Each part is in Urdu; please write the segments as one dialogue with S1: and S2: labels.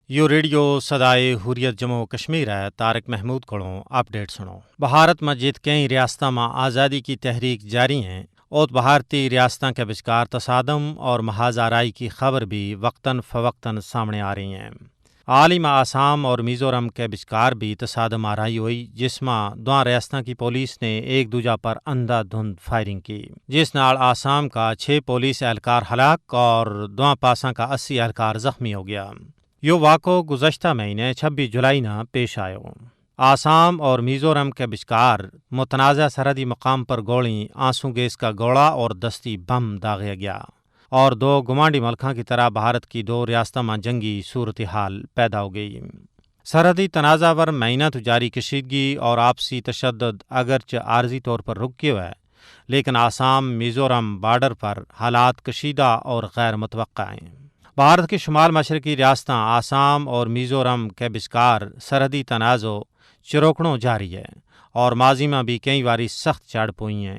S1: یو ریڈیو صدائے حریت جموں کشمیر ہے طارق محمود کھڑوں اپڈیٹ سنو بھارت مجید کئی ریاستوں میں آزادی کی تحریک جاری ہیں اوت بھارتی ریاستوں کے بچکار تصادم اور محاذ آرائی کی خبر بھی وقتاً فوقتاً سامنے آ رہی ہیں۔ حال ہی میں آسام اور میزورم کے بچکار بھی تصادم آرائی ہوئی جس میں دو ریاستوں کی پولیس نے ایک دوجہ پر اندھا دھند فائرنگ کی جس نال آسام کا 6 پولیس اہلکار ہلاک اور دو پاساں کا 80 اہلکار زخمی ہو گیا۔ یہ واقعہ گزشتہ مہینے 26 جولائی نہ پیش آئے۔ آسام اور میزورم کے بچکار متنازع سرحدی مقام پر گولی آنسو گیس کا گوڑا اور دستی بم داغیا گیا اور دو گوانڈی ملکوں کی طرح بھارت کی دو ریاستوں میں جنگی صورتحال پیدا ہو گئی۔ سرحدی تنازع پر مہینہ تو جاری کشیدگی اور آپسی تشدد اگرچہ عارضی طور پر رک گیا ہے لیکن آسام میزورم بارڈر پر حالات کشیدہ اور غیر متوقع ہیں۔ بھارت کی شمال مشرقی ریاستیں آسام اور میزورم کے بچکار سرحدی تنازع چروکنوں جاری ہے اور ماضی میں بھی کئی باری سخت جھڑپ ہوئی ہیں۔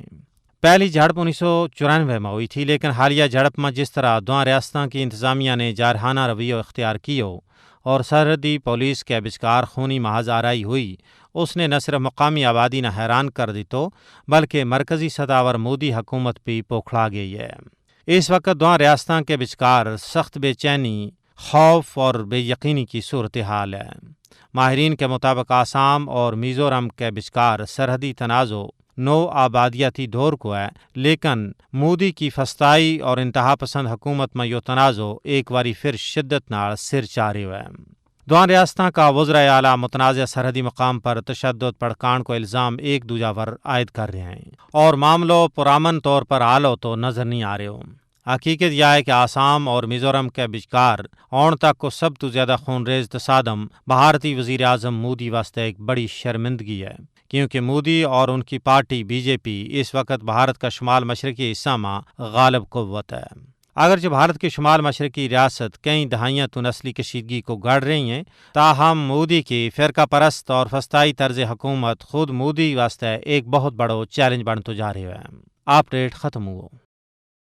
S1: پہلی جھڑپ 1994 میں ہوئی تھی لیکن حالیہ جھڑپ میں جس طرح دو ریاستوں کی انتظامیہ نے جارحانہ رویہ اختیار کیا اور سرحدی پولیس کے بچکار خونی محاذ آرائی ہوئی اس نے نہ صرف مقامی آبادی نہ حیران کر دی تو بلکہ مرکزی سطح پر مودی حکومت بھی پوکھلا گئی ہے۔ اس وقت دو ریاستوں کے بچکار سخت بے چینی، خوف اور بے یقینی کی صورتحال ہے۔ ماہرین کے مطابق آسام اور میزورم کے بچکار سرحدی تنازع نو آبادیاتی دور کو ہے لیکن مودی کی فسطائی اور انتہا پسند حکومت میں یہ تنازع ایک باری پھر شدت نال سر چارے ہوئے ہے۔ دو ریاستوں کا وزرائے اعلیٰ متنازع سرحدی مقام پر تشدد بھڑکان کو الزام ایک دوجہ پر عائد کر رہے ہیں اور معاملوں پرامن طور پر حل ہو تو نظر نہیں آ رہے ہو۔ حقیقت یہ ہے کہ آسام اور میزورم کے بچکار اون تک کو سب تو زیادہ خونریز تصادم بھارتی وزیر اعظم مودی واسطے ایک بڑی شرمندگی ہے کیونکہ مودی اور ان کی پارٹی بی جے پی اس وقت بھارت کا شمال مشرقی حصہ میں غالب قوت ہے۔ اگرچہ بھارت کی شمال مشرقی ریاست کئی دہائیاں تو نسلی کشیدگی کو گاڑ رہی ہیں تاہم مودی کی فرقہ پرست اور فسطائی طرز حکومت خود مودی واسطے ایک بہت بڑا چیلنج بن تو جا رہی ہے۔ اپڈیٹ ختم ہوا۔